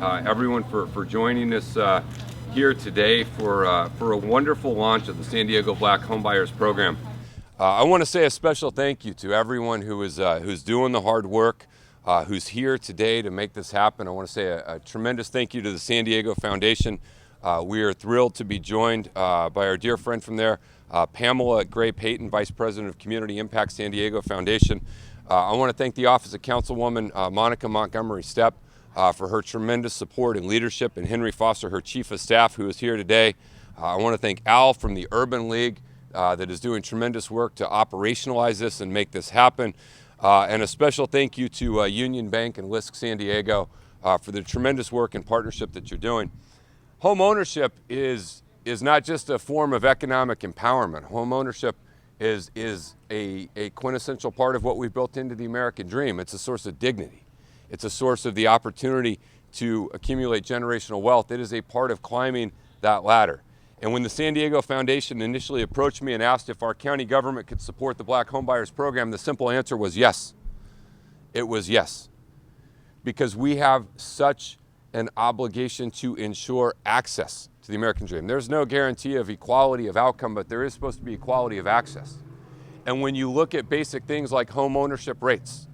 everyone for joining us here today for a wonderful launch of the San Diego Black Homebuyers Program. I want to say a special thank you to everyone who's doing the hard work, who's here today to make this happen. I want to say a tremendous thank you to the San Diego Foundation. We are thrilled to be joined by our dear friend from there, Pamela Payton, Vice President of Community Impact San Diego Foundation. I want to thank the Office of Councilwoman Monica Montgomery Stepp for her tremendous support and leadership, and Henry Foster, her Chief of Staff, who is here today. I want to thank Al from the Urban League that is doing tremendous work to operationalize this and make this happen. And a special thank you to Union Bank and LISC San Diego for the tremendous work and partnership that you're doing. Home ownership is not just a form of economic empowerment. Home ownership is a quintessential part of what we've built into the American dream. It's a source of dignity. It's a source of the opportunity to accumulate generational wealth. It is a part of climbing that ladder. And when the San Diego Foundation initially approached me and asked if our county government could support the Black Homebuyers Program, the simple answer was yes. It was yes. Because we have such an obligation to ensure access to the American dream. There's no guarantee of equality of outcome, but there is supposed to be equality of access. And when you look at basic things like home ownership rates,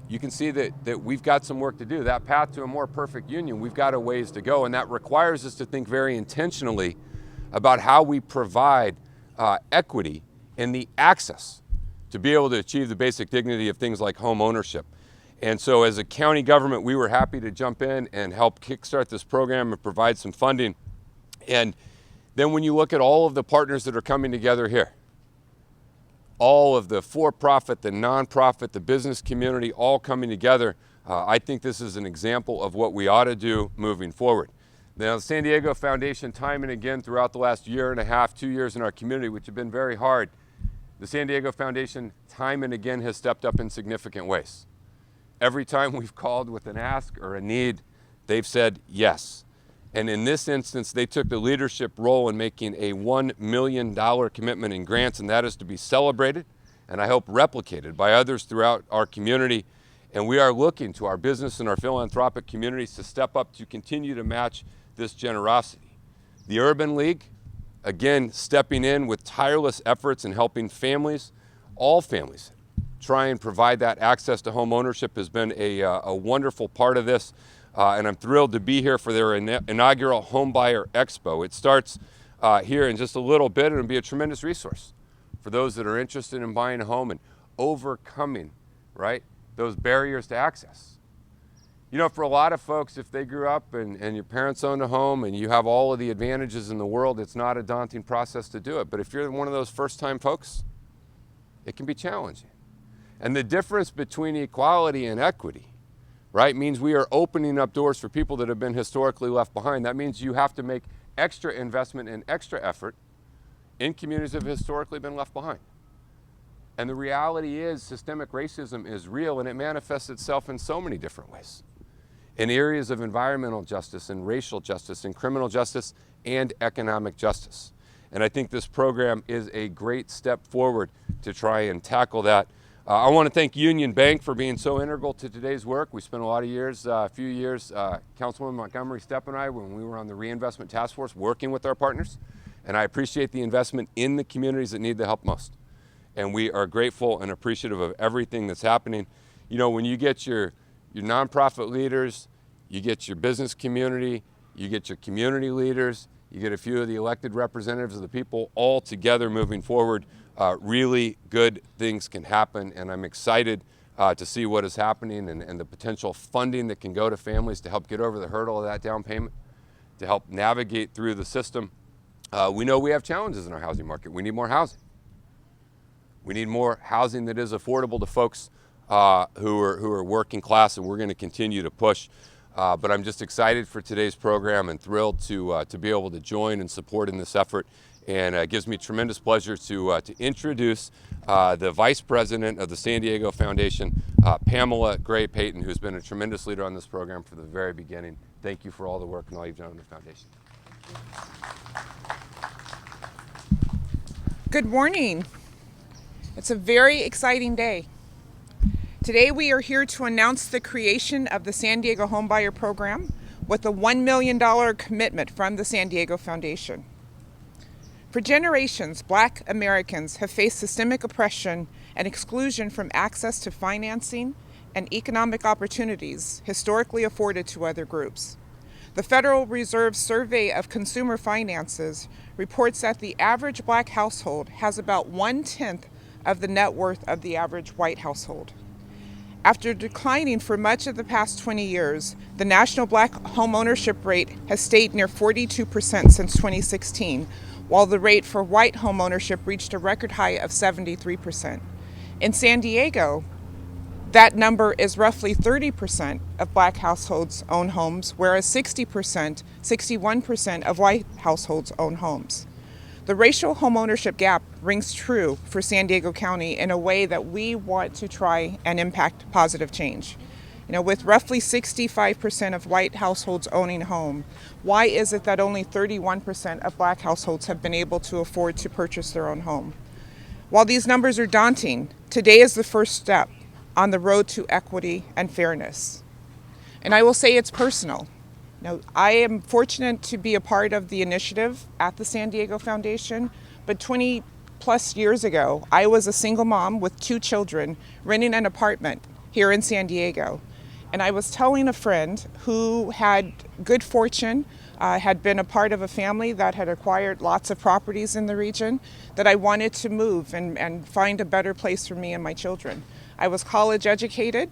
you can see that we've got some work to do. That path to a more perfect union, we've got a ways to go, and that requires us to think very intentionally about how we provide equity and the access to be able to achieve the basic dignity of things like home ownership. And so as a county government, we were happy to jump in and help kickstart this program and provide some funding. And then when you look at all of the partners that are coming together here, all of the for-profit, the nonprofit, the business community, all coming together, I think this is an example of what we ought to do moving forward. Now, the San Diego Foundation, time and again throughout the last year and a half, 2 years in our community, which have been very hard, the San Diego Foundation time and again has stepped up in significant ways. Every time we've called with an ask or a need, they've said yes. And in this instance, they took the leadership role in making a $1 million commitment in grants, and that is to be celebrated and I hope replicated by others throughout our community. And we are looking to our business and our philanthropic communities to step up to continue to match this generosity. The Urban League, again, stepping in with tireless efforts in helping families, all families, try and provide that access to home ownership has been a wonderful part of this. And I'm thrilled to be here for their inaugural Homebuyer Expo. It starts here in just a little bit, and it'll be a tremendous resource for those that are interested in buying a home and overcoming, right, those barriers to access. You know, for a lot of folks, if they grew up and your parents owned a home and you have all of the advantages in the world, it's not a daunting process to do it. But if you're one of those first-time folks, it can be challenging. And the difference between equality and equity, right, means we are opening up doors for people that have been historically left behind. That means you have to make extra investment and extra effort in communities that have historically been left behind. And the reality is systemic racism is real, and it manifests itself in so many different ways. In areas of environmental justice and racial justice and criminal justice and economic justice. And I think this program is a great step forward to try and tackle that. I want to thank Union Bank for being so integral to today's work. We spent a lot of years, Councilwoman Montgomery Stepp and I, when we were on the Reinvestment Task Force, working with our partners. And I appreciate the investment in the communities that need the help most. And we are grateful and appreciative of everything that's happening. You know, when you get your nonprofit leaders, you get your business community, you get your community leaders, you get a few of the elected representatives of the people all together moving forward, really good things can happen. And I'm excited to see what is happening and the potential funding that can go to families to help get over the hurdle of that down payment, to help navigate through the system. We know we have challenges in our housing market. We need more housing. We need more housing that is affordable to folks who are working class, and we're going to continue to push. But I'm just excited for today's program and thrilled to be able to join and support in this effort. And it gives me tremendous pleasure to introduce the Vice President of the San Diego Foundation, Pamela Payton, who's been a tremendous leader on this program from the very beginning. Thank you for all the work and all you've done on the foundation. Good morning. It's a very exciting day. Today we are here to announce the creation of the San Diego Homebuyer Program, with a $1 million commitment from the San Diego Foundation. For generations, Black Americans have faced systemic oppression and exclusion from access to financing and economic opportunities historically afforded to other groups. The Federal Reserve Survey of Consumer Finances reports that the average Black household has about 1/10 of the net worth of the average white household. After declining for much of the past 20 years, the national Black homeownership rate has stayed near 42% since 2016, while the rate for white homeownership reached a record high of 73%. In San Diego, that number is roughly 30% of Black households own homes, whereas 61% of white households own homes. The racial homeownership gap rings true for San Diego County in a way that we want to try and impact positive change. With roughly 65% of white households owning a home, why is it that only 31% of Black households have been able to afford to purchase their own home? While these numbers are daunting, today is the first step on the road to equity and fairness. And I will say it's personal. I am fortunate to be a part of the initiative at the San Diego Foundation, but 20 plus years ago, I was a single mom with 2 children renting an apartment here in San Diego. And I was telling a friend who had good fortune, had been a part of a family that had acquired lots of properties in the region, that I wanted to move and find a better place for me and my children. I was college educated,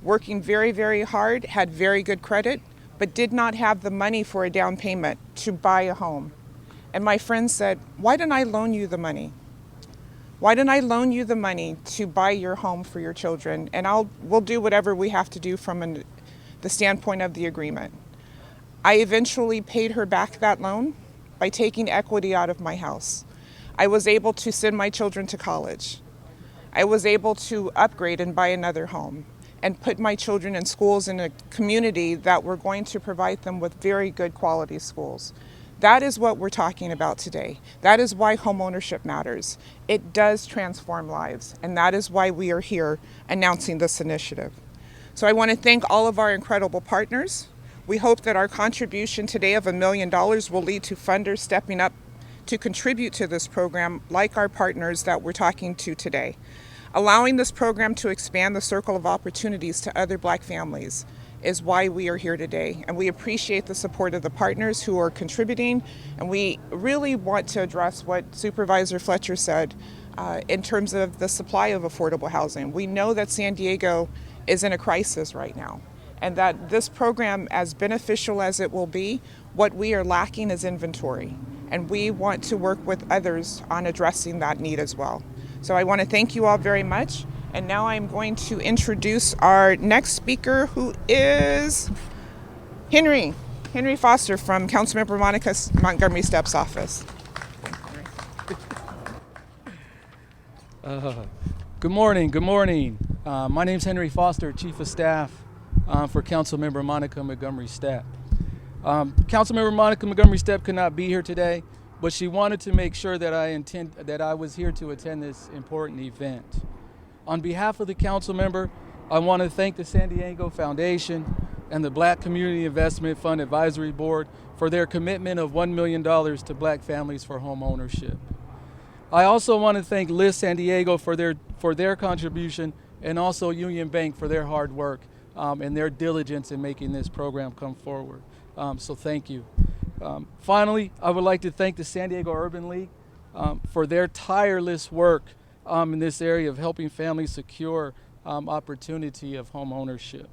working very, very hard, had very good credit, but did not have the money for a down payment to buy a home. And my friend said, "Why didn't I loan you the money? Why didn't I loan you the money to buy your home for your children? And we'll do whatever we have to do from the standpoint of the agreement." I eventually paid her back that loan by taking equity out of my house. I was able to send my children to college. I was able to upgrade and buy another home and put my children in schools in a community that were going to provide them with very good quality schools. That is what we're talking about today. That is why homeownership matters. It does transform lives, and that is why we are here announcing this initiative. So I want to thank all of our incredible partners. We hope that our contribution today of $1 million will lead to funders stepping up to contribute to this program, like our partners that we're talking to today. Allowing this program to expand the circle of opportunities to other Black families is why we are here today. And we appreciate the support of the partners who are contributing. And we really want to address what Supervisor Fletcher said in terms of the supply of affordable housing. We know that San Diego is in a crisis right now, and that this program, as beneficial as it will be, what we are lacking is inventory. And we want to work with others on addressing that need as well. So I want to thank you all very much. And now I'm going to introduce our next speaker, who is Henry Foster from Councilmember Monica Montgomery Stepp's office. Good morning. My name's Henry Foster, Chief of Staff for Councilmember Monica Montgomery Stepp. Councilmember Monica Montgomery Stepp could not be here today, but she wanted to make sure that I was here to attend this important event. On behalf of the council member, I want to thank the San Diego Foundation and the Black Community Investment Fund Advisory Board for their commitment of $1 million to Black families for home ownership. I also want to thank Liz San Diego for their contribution, and also Union Bank for their hard work and their diligence in making this program come forward. So thank you. Finally, I would like to thank the San Diego Urban League for their tireless work in this area of helping families secure opportunity of home ownership.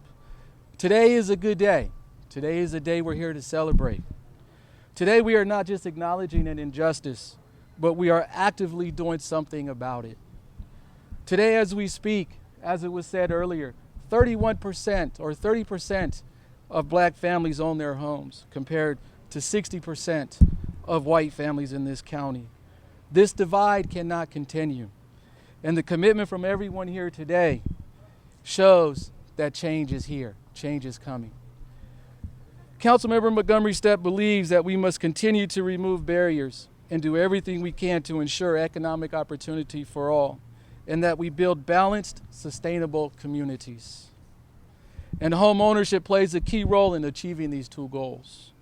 Today is a good day. Today is a day we're here to celebrate. Today we are not just acknowledging an injustice, but we are actively doing something about it. Today as we speak, as it was said earlier, 31% or 30% of Black families own their homes compared to 60% of white families in this county. This divide cannot continue. And the commitment from everyone here today shows that change is here, change is coming. Councilmember Montgomery Stepp believes that we must continue to remove barriers and do everything we can to ensure economic opportunity for all, and that we build balanced, sustainable communities. and home ownership plays a key role in achieving these two goals.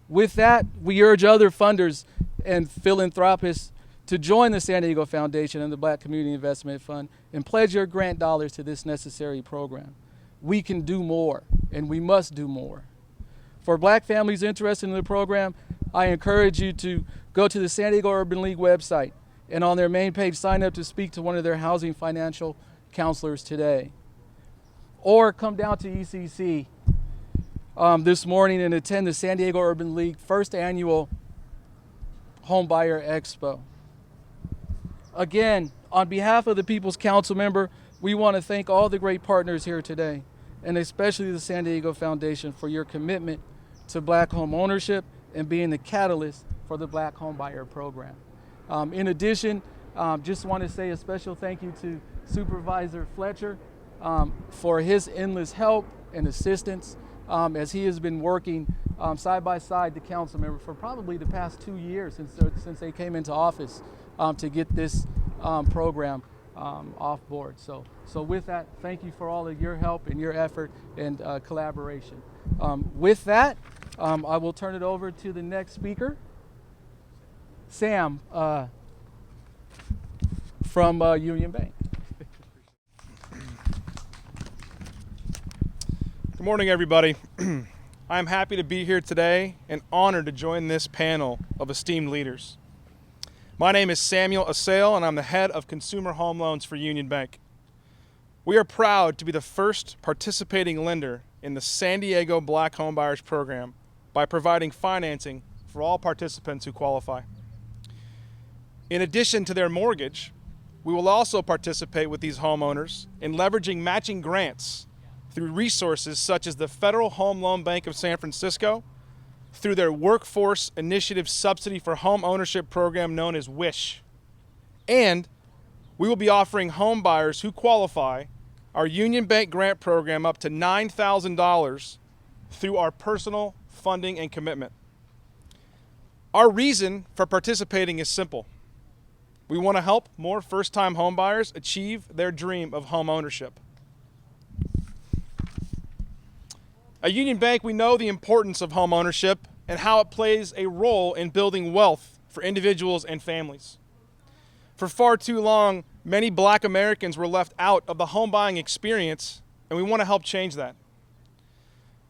With that, we urge other funders and philanthropists to join the San Diego Foundation and the Black Community Investment Fund and pledge your grant dollars to this necessary program. We can do more, and we must do more. For Black families interested in the program, I encourage you to go to the San Diego Urban League website and on their main page sign up to speak to one of their housing financial counselors today. Or come down to ECC this morning and attend the San Diego Urban League first annual Homebuyer Expo. Again, on behalf of the People's Council member, we want to thank all the great partners here today, and especially the San Diego Foundation for your commitment to Black home ownership and being the catalyst for the Black Homebuyer program. In addition, just want to say a special thank you to Supervisor Fletcher for his endless help and assistance as he has been working side by side the council member for probably the past 2 years since they came into office to get this program off board. So with that, thank you for all of your help and your effort and collaboration. With that, I will turn it over to the next speaker, Sam from Union Bank. Good morning, everybody. I'm happy to be here today and honored to join this panel of esteemed leaders. My name is Samuel Assail, and I'm the head of Consumer Home Loans for Union Bank. We are proud to be the first participating lender in the San Diego Black Homebuyers program by providing financing for all participants who qualify. In addition to their mortgage, we will also participate with these homeowners in leveraging matching grants through resources such as the Federal Home Loan Bank of San Francisco, through their Workforce Initiative Subsidy for Home Ownership program known as WISH. And we will be offering home buyers who qualify our Union Bank grant program up to $9,000 through our personal funding and commitment. Our reason for participating is simple. We want to help more first-time home buyers achieve their dream of home ownership. At Union Bank, we know the importance of home ownership and how it plays a role in building wealth for individuals and families. For far too long, many Black Americans were left out of the home buying experience, and we want to help change that.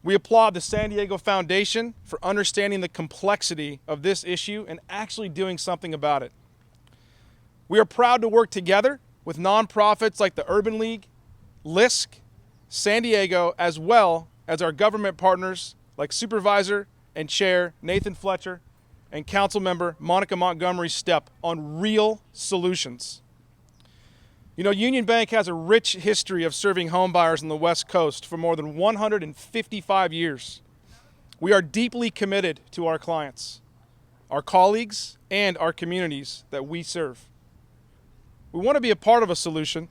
We applaud the San Diego Foundation for understanding the complexity of this issue and actually doing something about it. We are proud to work together with nonprofits like the Urban League, LISC, San Diego, as well as our government partners like Supervisor and Chair Nathan Fletcher and Council Member Monica Montgomery Stepp on real solutions. You know, Union Bank has a rich history of serving home buyers on the West Coast for more than 155 years. We are deeply committed to our clients, our colleagues, and our communities that we serve. We want to be a part of a solution,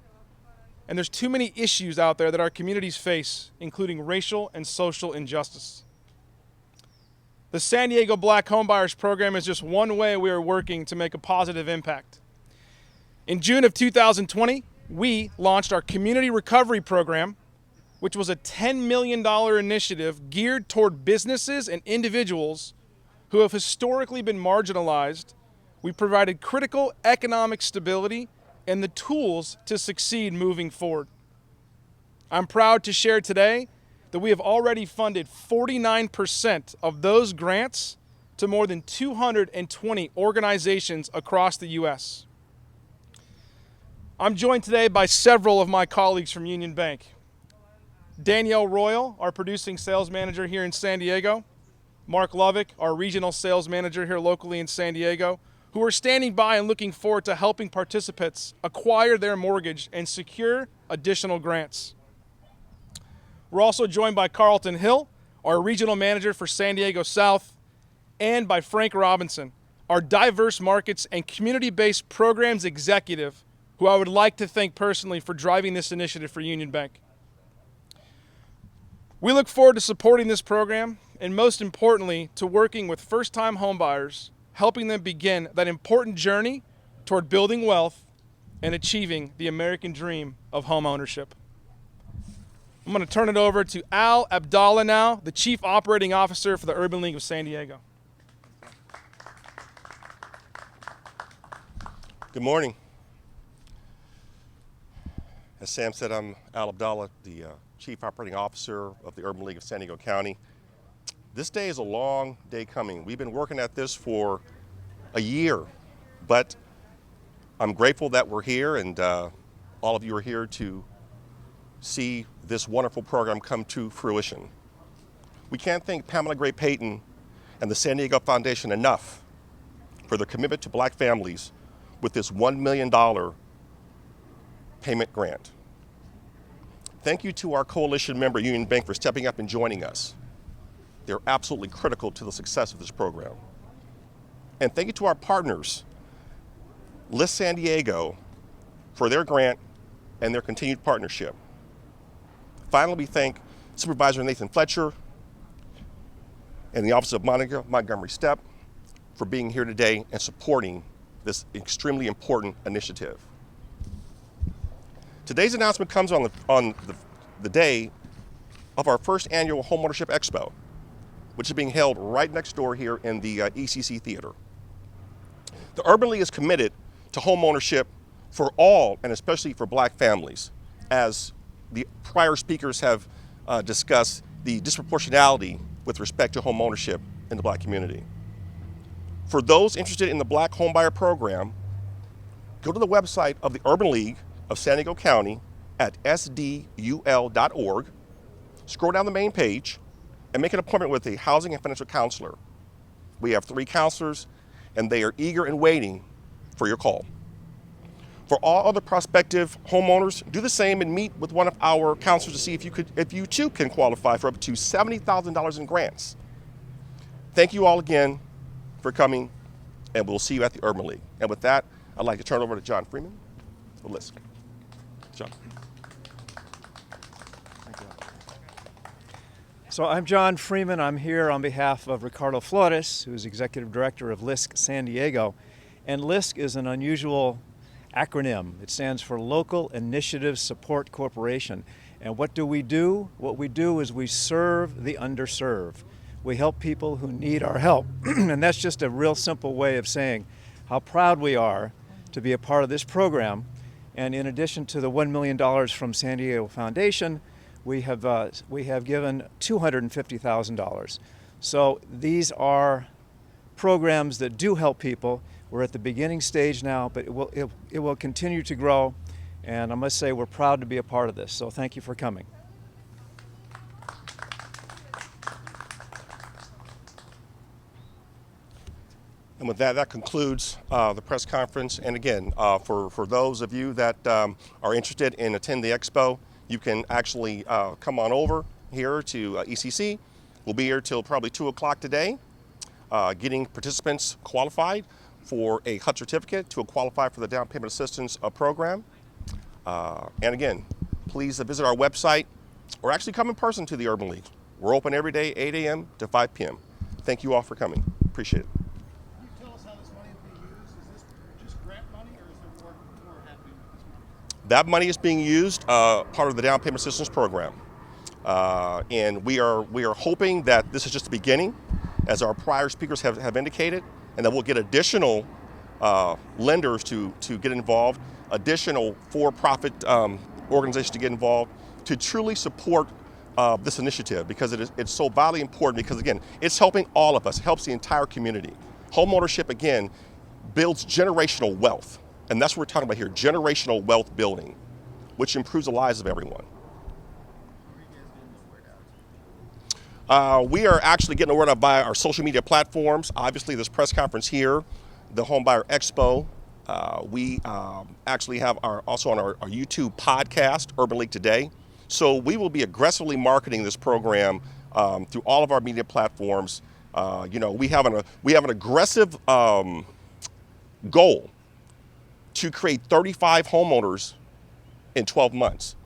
and there's too many issues out there that our communities face, including racial and social injustice. The San Diego Black Homebuyers program is just one way we are working to make a positive impact. In June of 2020, we launched our Community Recovery Program, which was a $10 million initiative geared toward businesses and individuals who have historically been marginalized. We provided critical economic stability and the tools to succeed moving forward. I'm proud to share today that we have already funded 49% of those grants to more than 220 organizations across the U.S. I'm joined today by several of my colleagues from Union Bank. Danielle Royal, our producing sales manager here in San Diego, Mark Lovick, our regional sales manager here locally in San Diego, who are standing by and looking forward to helping participants acquire their mortgage and secure additional grants. We're also joined by Carlton Hill, our regional manager for San Diego South, and by Frank Robinson, our diverse markets and community-based programs executive, who I would like to thank personally for driving this initiative for Union Bank. We look forward to supporting this program and, most importantly, to working with first-time homebuyers, helping them begin that important journey toward building wealth and achieving the American dream of home ownership. I'm going to turn it over to Al Abdallah now, the Chief Operating Officer for the Urban League of San Diego. Good morning. As Sam said, I'm Al Abdallah, the Chief Operating Officer of the Urban League of San Diego County. This day is a long day coming. We've been working at this for a year, but I'm grateful that we're here and all of you are here to see this wonderful program come to fruition. We can't thank Pamela Payton and the San Diego Foundation enough for their commitment to black families with this $1 million payment grant. Thank you to our coalition member, Union Bank, for stepping up and joining us. They're absolutely critical to the success of this program. And thank you to our partners, List San Diego, for their grant and their continued partnership. Finally, we thank Supervisor Nathan Fletcher and the Office of Monica Montgomery Stepp for being here today and supporting this extremely important initiative. Today's announcement comes on the day of our first annual Homeownership Expo, which is being held right next door here in the ECC Theater. The Urban League is committed to homeownership for all, and especially for black families, as the prior speakers have discussed the disproportionality with respect to home ownership in the black community. For those interested in the Black Homebuyer program, go to the website of the Urban League of San Diego County at sdul.org, scroll down the main page, and make an appointment with a housing and financial counselor. We have 3 counselors, and they are eager and waiting for your call. For all other prospective homeowners, do the same and meet with one of our counselors to see if you too can qualify for up to $70,000 in grants. Thank you all again for coming, and we'll see you at the Urban League. And with that, I'd like to turn it over to John Freeman for LISC. John. Thank you. So I'm John Freeman. I'm here on behalf of Ricardo Flores, who's Executive Director of LISC San Diego. And LISC is an unusual acronym. It stands for Local Initiative Support Corporation. And what do? What we do is we serve the underserved. We help people who need our help. And that's just a real simple way of saying how proud we are to be a part of this program. And in addition to the $1 million from San Diego Foundation, we have given $250,000. So these are programs that do help people. We're at the beginning stage now, but it will continue to grow, and I must say we're proud to be a part of this, so thank you for coming. And with that concludes the press conference. And again, for those of you that are interested in attending the Expo, you can actually come on over here to ECC. We'll be here till probably 2 o'clock today, getting participants qualified for a HUD certificate to qualify for the down payment assistance program. And again, please visit our website or actually come in person to the Urban League. We're open every day, 8 a.m. to 5 p.m. Thank you all for coming. Appreciate it. Can you tell us how this money is being used? Is this just grant money, or is there more happening with this money? That money is being used part of the down payment assistance program. And we are hoping that this is just the beginning, as our prior speakers have indicated, and that we'll get additional lenders to get involved, additional for-profit organizations to get involved, to truly support this initiative, because it's so vitally important, because again, it's helping all of us, it helps the entire community. Homeownership, again, builds generational wealth, and that's what we're talking about here, generational wealth building, which improves the lives of everyone. We are actually getting the word out via our social media platforms. Obviously, this press conference here, the Homebuyer Expo. We actually have also on our YouTube podcast, Urban League Today. So we will be aggressively marketing this program through all of our media platforms. We have an aggressive goal to create 35 homeowners in 12 months.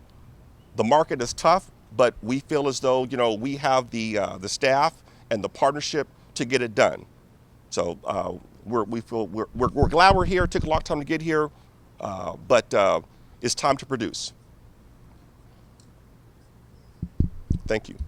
The market is tough, but we feel as though we have the staff and the partnership to get it done. So we're glad we're here. It took a long time to get here, but it's time to produce. Thank you.